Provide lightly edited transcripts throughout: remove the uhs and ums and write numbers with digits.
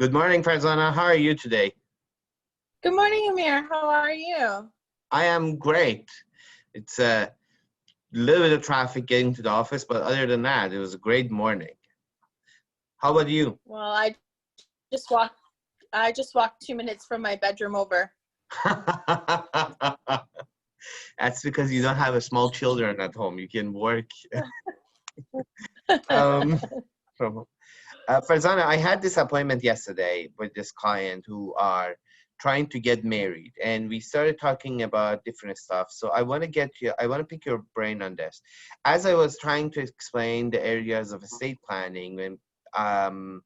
Good morning, Farzana. How are you today? Good morning, Amir. How are you? I am great. It's a little bit of traffic getting to the office, but other than that, it was a great morning. How about you? Well, just walked I just walked 2 minutes from my bedroom over. That's because you don't have a small children at home. You can work um, from home. Farzana, I had this appointment yesterday with this client who are trying to get married, and we started talking about different stuff. So I want to pick your brain on this. As I was trying to explain the areas of estate planning, when um,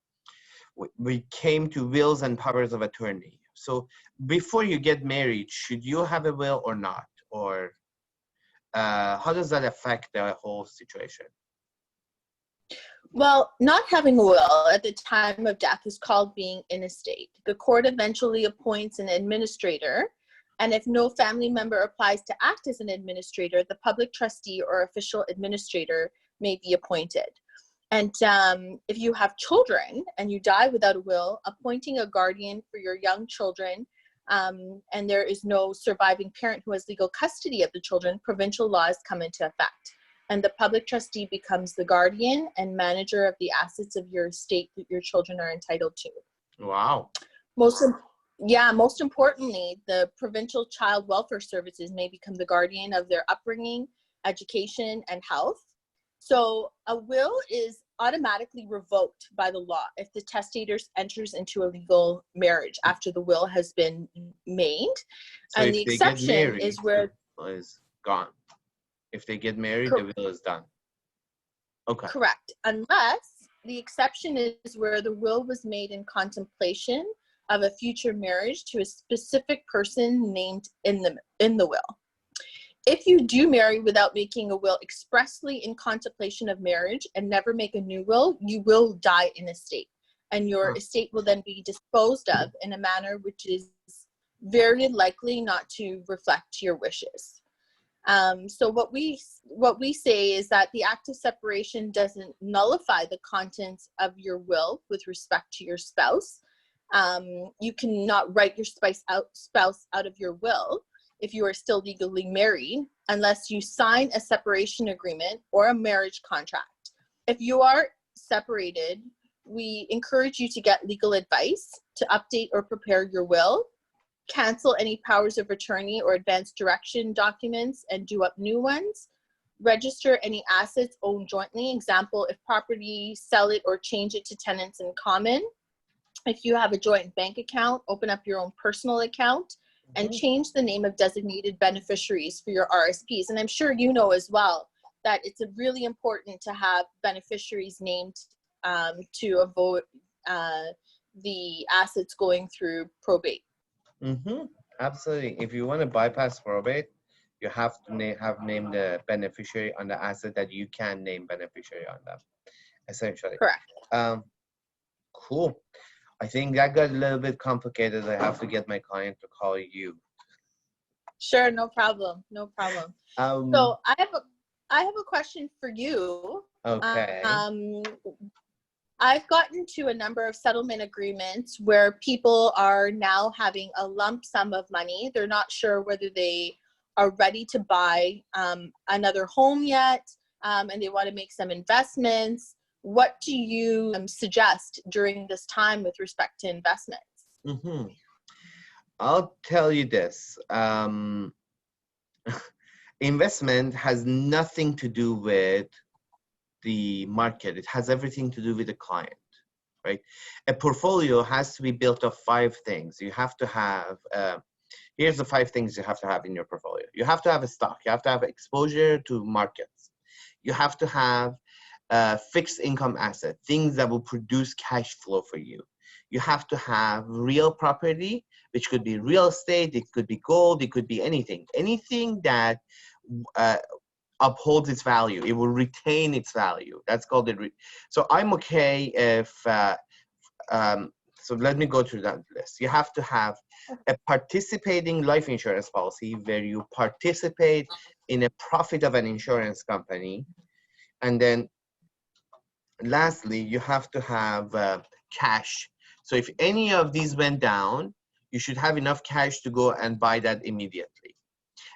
we came to wills and powers of attorney. So before you get married, should you have a will or not? Or how does that affect the whole situation? Well, not having a will at the time of death is called being in estate. The court eventually appoints an administrator, and if no family member applies to act as an administrator, the public trustee or official administrator may be appointed. And if you have children and you die without a will, appointing a guardian for your young children, and there is no surviving parent who has legal custody of the children, provincial laws come into effect. And the public trustee becomes the guardian and manager of the assets of your estate that your children are entitled to. Wow. Most importantly, the provincial child welfare services may become the guardian of their upbringing, education, and health. So a will is automatically revoked by the law if the testator enters into a legal marriage after the will has been made. So And if the they get exception married, is where the will is gone. If they get married, the will is done. Okay. Correct. Unless the exception is where the will was made in contemplation of a future marriage to a specific person named in the will. If you do marry without making a will expressly in contemplation of marriage and never make a new will, you will die in estate. And your estate will then be disposed of in a manner which is very likely not to reflect your wishes. So what we say is that the act of separation doesn't nullify the contents of your will with respect to your spouse. You cannot write your spouse out of your will if you are still legally married unless you sign a separation agreement or a marriage contract. If you are separated, we encourage you to get legal advice to update or prepare your will, cancel any powers of attorney or advance direction documents and do up new ones, register any assets owned jointly, example, if property, sell it or change it to tenants in common. If you have a joint bank account, open up your own personal account and change the name of designated beneficiaries for your RSPs. And I'm sure you know as well that it's really important to have beneficiaries named to avoid the assets going through probate. Absolutely. If you want to bypass probate, you have to have named the beneficiary on the asset that you can name beneficiary on them, essentially. Correct. Cool. I think that got a little bit complicated. I have to get my client to call you. Sure, no problem. No problem. So I have a question for you. Okay. I've gotten to a number of settlement agreements where people are now having a lump sum of money. They're not sure whether they are ready to buy another home yet, and they want to make some investments. What do you suggest during this time with respect to investments? I'll tell you this. Investment has nothing to do with the market. It has everything to do with the client, right? A portfolio has to be built of 5 things. You have to have, here's the 5 things you have to have in your portfolio. You have to have a stock. You have to have exposure to markets. You have to have fixed income asset, things that will produce cash flow for you. You have to have real property, which could be real estate, it could be gold, it could be anything. Anything that upholds its value. It will retain its value. That's called it. So I'm okay if, so let me go through that list. You have to have a participating life insurance policy where you participate in a profit of an insurance company. And then lastly, you have to have cash So if any of these went down, you should have enough cash to go and buy that immediately.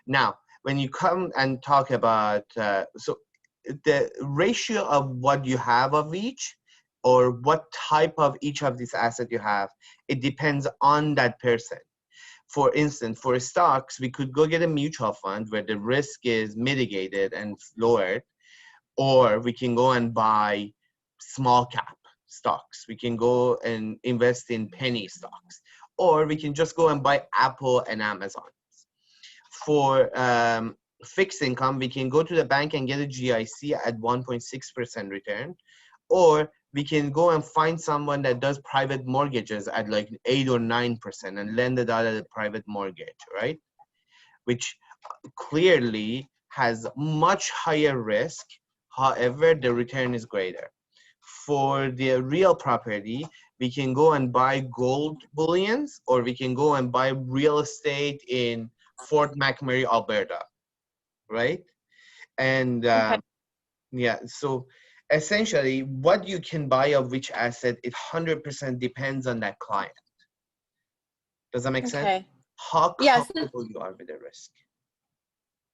Now, when you come and talk about, so the ratio of what you have of each, or what type of each of these assets you have, it depends on that person. For instance, for stocks, we could go get a mutual fund where the risk is mitigated and lowered, or we can go and buy small cap stocks. We can go and invest in penny stocks, or we can just go and buy Apple and Amazon. For fixed income, we can go to the bank and get a GIC at 1.6% return, or we can go and find someone that does private mortgages at like 8 or 9% and lend it out at a private mortgage, right? Which clearly has much higher risk. However, the return is greater. For the real property, we can go and buy gold bullions, or we can go and buy real estate in Fort McMurray, Alberta, right? And yeah, so essentially what you can buy of which asset, it 100% depends on that client. Does that make sense? How comfortable you are with the risk.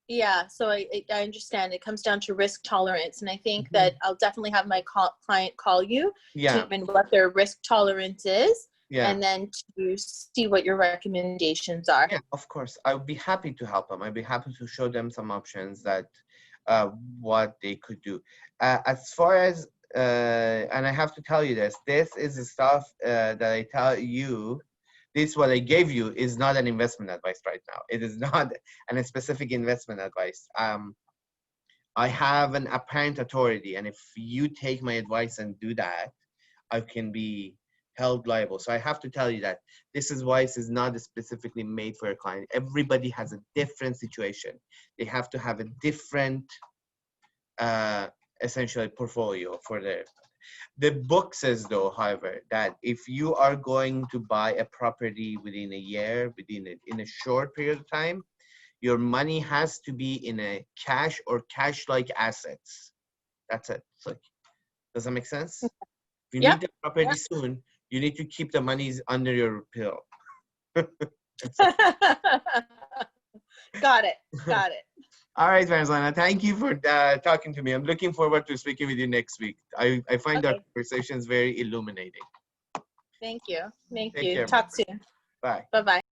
Yeah, so I understand. It comes down to risk tolerance, and I think that I'll definitely have my client call you to determine what their risk tolerance is, and then to see what your recommendations are. Yeah, of course. I would be happy to help them. I'd be happy to show them some options that what they could do. As far as, and I have to tell you this is the stuff that I tell you. This, what I gave you, is not an investment advice right now. It is not a specific investment advice. I have an apparent authority, and if you take my advice and do that, I can be held liable. So I have to tell you that this advice is not specifically made for a client. Everybody has a different situation. They have to have a different, essentially, portfolio for their. The book says, though, however, that if you are going to buy a property within a year, in a short period of time, your money has to be in a cash or cash-like assets. That's it. It's like, does that make sense? If you need the property soon, you need to keep the monies under your pillow. Got it. All right, Farzana, thank you for talking to me. I'm looking forward to speaking with you next week. I find our conversations very illuminating. Thank you. Take care, Talk soon. Bye. Bye-bye.